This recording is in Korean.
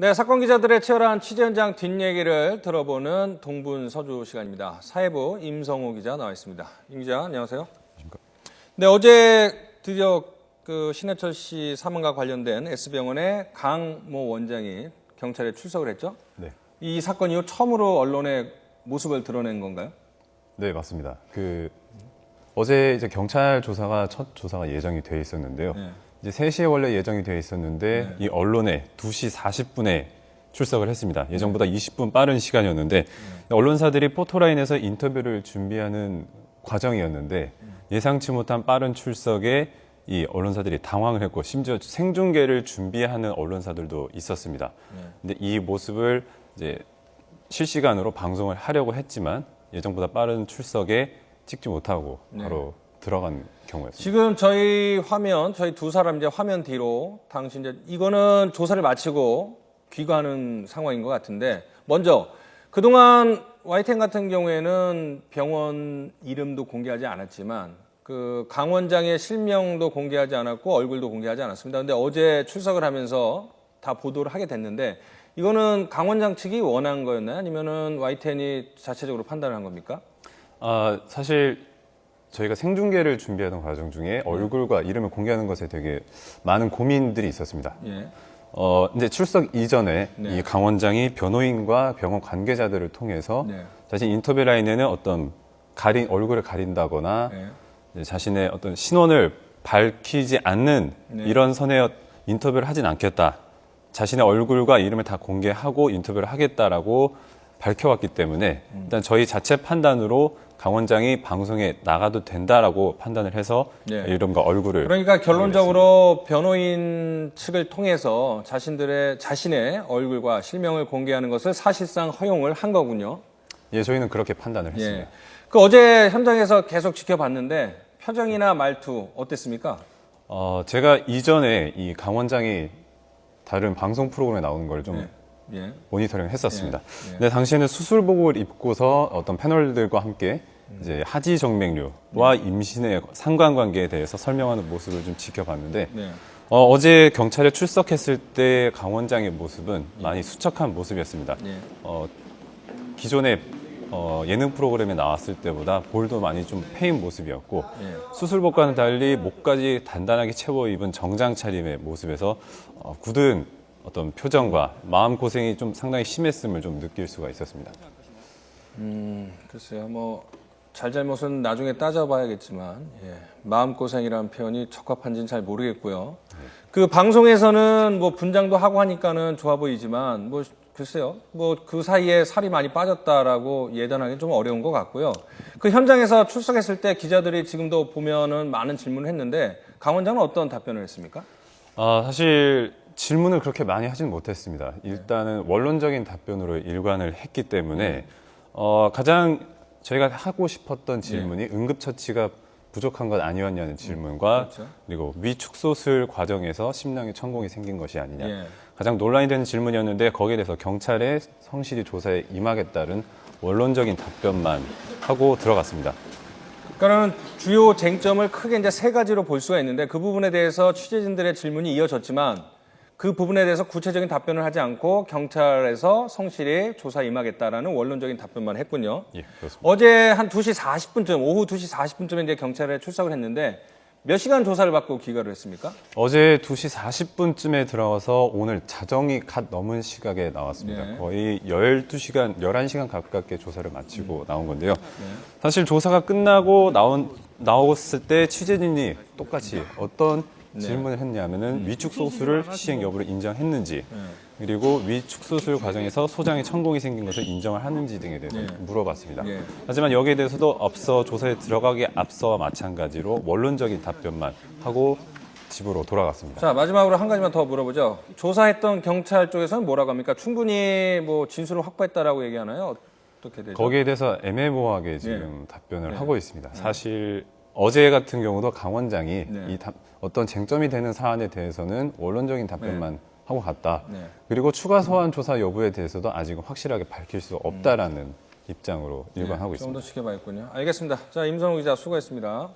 네, 사건 기자들의 치열한 취재 현장 뒷얘기를 들어보는 동분서주 시간입니다. 사회부 임성호 기자 나와 있습니다. 임 기자, 안녕하세요. 네, 어제 드디어 그 신해철 씨 사망과 관련된 S병원의 강모 원장이 경찰에 출석을 했죠? 네. 이 사건 이후 처음으로 언론에 모습을 드러낸 건가요? 네, 맞습니다. 어제 이제 경찰 첫 조사가 예정이 돼 있었는데요. 네. 이제 3시에 원래 예정이 돼 있었는데 이 언론에 2시 40분에 출석을 했습니다. 예정보다 20분 빠른 시간이었는데 언론사들이 포토라인에서 인터뷰를 준비하는 과정이었는데 예상치 못한 빠른 출석에 이 언론사들이 당황을 했고 심지어 생중계를 준비하는 언론사들도 있었습니다. 근데 이 모습을 이제 실시간으로 방송을 하려고 했지만 예정보다 빠른 출석에 찍지 못하고 바로 들어간 경우였습니다. 지금 저희 두 사람 이제 화면 뒤로 당시 이제 이거는 조사를 마치고 귀가하는 상황인 것 같은데 먼저 그동안 YTN 같은 경우에는 병원 이름도 공개하지 않았지만 그 강 원장의 실명도 공개하지 않았고 얼굴도 공개하지 않았습니다. 근데 어제 출석을 하면서 다 보도를 하게 됐는데 이거는 강 원장 측이 원한 거였나요? 아니면은 YTN이 자체적으로 판단을 한 겁니까? 사실 저희가 생중계를 준비하던 과정 중에 얼굴과 이름을 공개하는 것에 되게 많은 고민들이 있었습니다. 예. 이제 출석 이전에 네. 이 강 원장이 변호인과 병원 관계자들을 통해서 네. 자신 인터뷰 라인에는 어떤 얼굴을 가린다거나 네. 자신의 어떤 신원을 밝히지 않는 이런 선의 인터뷰를 하진 않겠다. 자신의 얼굴과 이름을 다 공개하고 인터뷰를 하겠다라고 밝혀왔기 때문에 일단 저희 자체 판단으로 강 원장이 방송에 나가도 된다라고 판단을 해서 이름과 얼굴을 그러니까 결론적으로 변호인 측을 통해서 자신의 얼굴과 실명을 공개하는 것을 사실상 허용을 한 거군요. 예, 저희는 그렇게 판단을 했습니다. 예. 그 어제 현장에서 계속 지켜봤는데 표정이나 말투 어땠습니까? 제가 이전에 이 강 원장이 다른 방송 프로그램에 나오는 걸 좀 모니터링을 했었습니다. 근데 당시에는 수술복을 입고서 어떤 패널들과 함께 이제 하지 정맥류와 임신의 상관관계에 대해서 설명하는 모습을 좀 지켜봤는데 어제 경찰에 출석했을 때 강 원장의 모습은 많이 수척한 모습이었습니다. 기존에 예능 프로그램에 나왔을 때보다 볼도 많이 좀 패인 모습이었고 수술복과는 달리 목까지 단단하게 채워 입은 정장 차림의 모습에서 굳은 어떤 표정과 마음고생이 좀 상당히 심했음을 좀 느낄 수가 있었습니다. 글쎄요, 뭐 잘잘못은 나중에 따져봐야겠지만 마음고생이라는 표현이 적합한지는 잘 모르겠고요. 그 방송에서는 뭐 분장도 하고 하니까는 좋아 보이지만 뭐 글쎄요, 뭐 그 사이에 살이 많이 빠졌다라고 예단하기 좀 어려운 것 같고요. 그 현장에서 출석했을 때 기자들이 지금도 보면은 많은 질문을 했는데 강 원장은 어떤 답변을 했습니까? 사실 질문을 그렇게 많이 하지는 못했습니다. 일단은 원론적인 답변으로 일관을 했기 때문에 가장 저희가 하고 싶었던 질문이 응급처치가 부족한 것 아니었냐는 질문과 그리고 위축소술 과정에서 심낭에 천공이 생긴 것이 아니냐. 가장 논란이 되는 질문이었는데 거기에 대해서 경찰의 성실히 조사에 임하겠다는 원론적인 답변만 하고 들어갔습니다. 그러니까는 주요 쟁점을 크게 이제 3가지로 볼 수가 있는데 그 부분에 대해서 취재진들의 질문이 이어졌지만 그 부분에 대해서 구체적인 답변을 하지 않고 경찰에서 성실히 조사에 임하겠다라는 원론적인 답변만 했군요. 예, 그렇습니다. 어제 한 2시 40분쯤, 오후 2시 40분쯤에 이제 경찰에 출석을 했는데 몇 시간 조사를 받고 귀가를 했습니까? 어제 2시 40분쯤에 들어가서 오늘 자정이 갓 넘은 시각에 나왔습니다. 거의 12시간, 11시간 가깝게 조사를 마치고 나온 건데요. 사실 조사가 끝나고 나왔을 때 취재진이 똑같이 어떤 질문을 했냐면은 위축소술을 시행 여부를 인정했는지 그리고 위축소술 과정에서 소장에 천공이 생긴 것을 인정을 하는지 등에 대해서 물어봤습니다. 하지만 여기에 대해서도 앞서 조사에 들어가기 앞서와 마찬가지로 원론적인 답변만 하고 집으로 돌아갔습니다. 자, 마지막으로 한 가지만 더 물어보죠. 조사했던 경찰 쪽에서는 뭐라고 합니까? 충분히 뭐 진술을 확보했다라고 얘기하나요? 어떻게 되죠? 거기에 대해서 애매모호하게 지금 답변을 하고 있습니다. 사실 어제 같은 경우도 강 원장이 어떤 쟁점이 되는 사안에 대해서는 원론적인 답변만 하고 갔다. 그리고 추가 소환 조사 여부에 대해서도 아직은 확실하게 밝힐 수 없다라는 입장으로 일관하고 있습니다. 좀 더 지켜봐야겠군요. 알겠습니다. 자, 임성호 기자 수고했습니다.